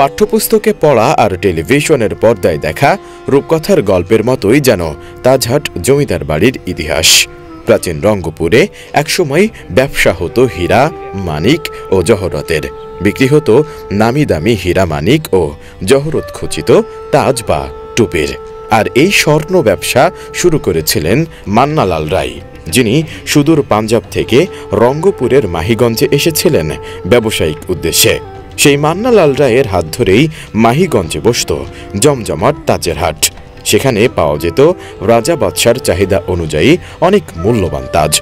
পাঠ্যপুস্তকে পড়া আর টেলিভিশনের পর্দায় দেখা রূপকথার গল্পের মতোই যেন তাজহাট জমিদার বাড়ির ইতিহাস। প্রাচীন রঙ্গপুরে একসময় ব্যবসা হতো হীরা, মানিক ও জহরতের। বিক্রি হতো নামি দামি হীরা, মানিক ও জহরত খচিত তাজ বা টুপির। আর এই স্বর্ণ ব্যবসা শুরু করেছিলেন মান্নালাল রায়, যিনি সুদূর পাঞ্জাব থেকে রঙ্গপুরের মাহিগঞ্জে এসেছিলেন ব্যবসায়িক উদ্দেশ্যে। সেই মান্নালাল রায়ের হাত ধরেই মাহিগঞ্জে বসত জমজমাট তাজের হাট। সেখানে পাওয়া যেত রাজা বাদশার চাহিদা অনুযায়ী অনেক মূল্যবান তাজ।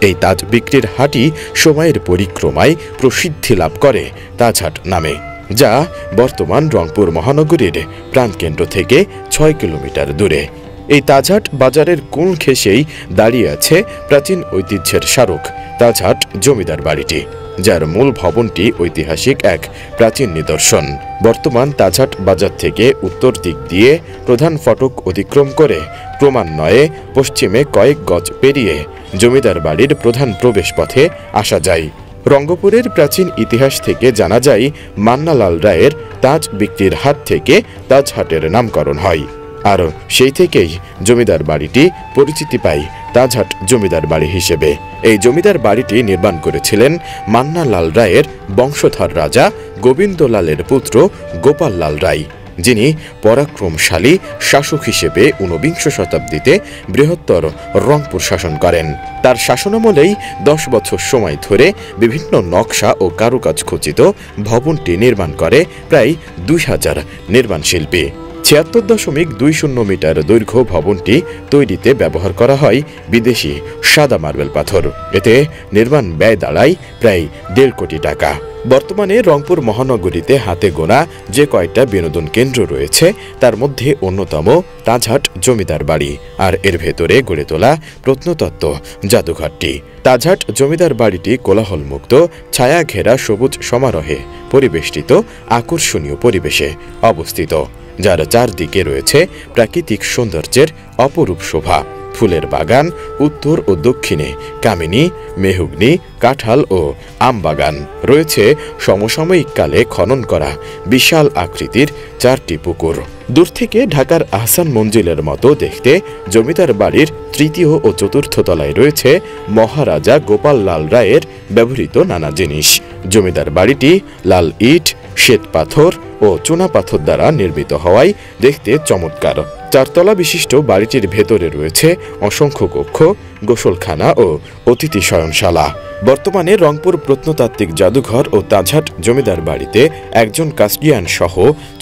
এই তাজ বিক্রির হাটই সময়ের পরিক্রমায় প্রসিদ্ধি লাভ করে তাজহাট নামে, যা বর্তমান রংপুর মহানগরীর প্রাণকেন্দ্র থেকে ৬ কিলোমিটার দূরে। এই তাজহাট বাজারের কোন ঘেঁষেই দাঁড়িয়ে আছে প্রাচীন ঐতিহ্যের স্মারক তাজহাট জমিদার বাড়িটি, যার মূল ভবনটি ঐতিহাসিক এক প্রাচীন নিদর্শন। বর্তমান তাজহাট বাজার থেকে উত্তর দিক দিয়ে প্রধান ফটক অতিক্রম করে ক্রমান্বয়ে পশ্চিমে কয়েক গজ পেরিয়ে জমিদার বাড়ির প্রধান প্রবেশ পথে আসা যায়। রঙ্গপুরের প্রাচীন ইতিহাস থেকে জানা যায়, মান্নালাল রায়ের তাজ বিক্রির হাট থেকে তাজহাটের নামকরণ হয়, আর সেই থেকেই জমিদার বাড়িটি পরিচিতি পায় তাজহাট জমিদার বাড়ি হিসেবে। এই জমিদার বাড়িটি নির্মাণ করেছিলেন মান্নালাল রায়ের বংশধর রাজা গোবিন্দলালের পুত্র গোপাল লাল রায়, যিনি পরাক্রমশালী শাসক হিসেবে ১৯ শতাব্দীতে বৃহত্তর রংপুর শাসন করেন। তার শাসনামলেই ১০ বছর সময় ধরে বিভিন্ন নকশা ও কারুকাজ খচিত ভবনটি নির্মাণ করে প্রায় ২,০০০ নির্মাণ শিল্পী। ৭৬.২০ মিটার দৈর্ঘ্য ভবনটি তৈরিতে ব্যবহার করা হয় বিদেশি সাদা মার্বেল পাথর। এতে নির্মাণ ব্যয় দাঁড়ায় প্রায় ১.৫ কোটি টাকা। বর্তমানে রংপুর মহানগরীতে হাতে গোনা যে কয়েকটা বিনোদন কেন্দ্র রয়েছে, তার মধ্যে অন্যতম তাজহাট জমিদার বাড়ি, আর এর ভেতরে গড়ে তোলা প্রত্নতত্ত্ব জাদুঘরটি। তাজহাট জমিদার বাড়িটি কোলাহলমুক্ত, ছায়া ঘেরা সবুজ সমারোহে পরিবেষ্টিত আকর্ষণীয় পরিবেশে অবস্থিত, যার চারদিকে রয়েছে প্রাকৃতিক সৌন্দর্যের অপরূপ শোভা। ফুলের বাগান, উত্তর ও দক্ষিণে কামিনী, মেহগনি, কাঁঠাল ও আম বাগান। রয়েছে সমসাময়িক কালে খনন করা বিশাল আকৃতির ৪টি পুকুর। দূর থেকে ঢাকার আহসান মঞ্জিলের মতো দেখতে জমিদার বাড়ির তৃতীয় ও চতুর্থ তলায় রয়েছে মহারাজা গোপাল লাল রায়ের ব্যবহৃত নানা জিনিস। জমিদার বাড়িটি লাল ইট, শ্বেত পাথর ও চুনা পাথর দ্বারা নির্মিত হওয়ায় দেখতে চমৎকার। ৪ তলা বিশিষ্ট বাড়িটির ভেতরে রয়েছে অসংখ্য কক্ষ, গোসলখানা ও অতিথি শয়নশালা। বর্তমানে রংপুর প্রত্নতাত্ত্বিক জাদুঘর ও তাজহাট জমিদার বাড়িতে একজন কাস্টিয়ান সহ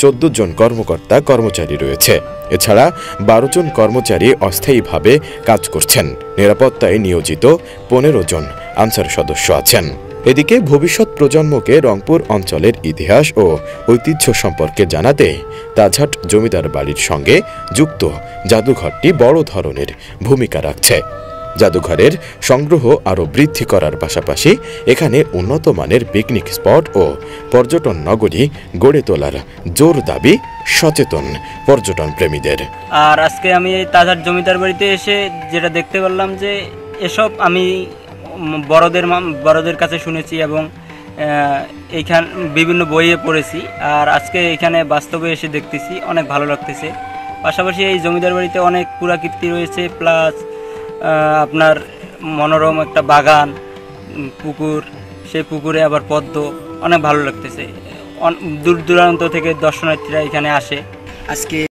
১৪ জন কর্মকর্তা কর্মচারী রয়েছে। এছাড়া ১২ জন কর্মচারী অস্থায়ীভাবে কাজ করছেন। নিরাপত্তায় নিয়োজিত ১৫ জন আনসার সদস্য আছেন। এদিকে ভবিষ্যৎ প্রজন্মকে রংপুর অঞ্চলের ইতিহাস ও ঐতিহ্য সম্পর্কে জানাতে তাজহাট জমিদার বাড়ির সঙ্গে যুক্ত জাদুঘরটি বড় ধরনের ভূমিকা রাখছে। জাদুঘরের সংগ্রহ আরও বৃদ্ধি করার পাশাপাশি এখানে উন্নত মানের পিকনিক স্পট ও পর্যটন নগরী গড়ে তোলার জোর দাবি সচেতন পর্যটন প্রেমীদের। আর আজকে আমি তাজহাট জমিদার বাড়িতে এসে যেটা দেখতে পারলাম, যে এসব আমি বড়দের কাছে শুনেছি এবং এইখান বিভিন্ন বইয়ে পড়েছি, আর আজকে এখানে বাস্তবে এসে দেখতেছি, অনেক ভালো লাগতেছে। পাশাপাশি এই জমিদার বাড়িতে অনেক পুরাকীর্তি রয়েছে, প্লাস আপনার মনোরম একটা বাগান, পুকুর, সেই পুকুরে আবার পদ্ম, অনেক ভালো লাগতেছে। দূর দূরান্ত থেকে দর্শনার্থীরা এখানে আসে। আজকে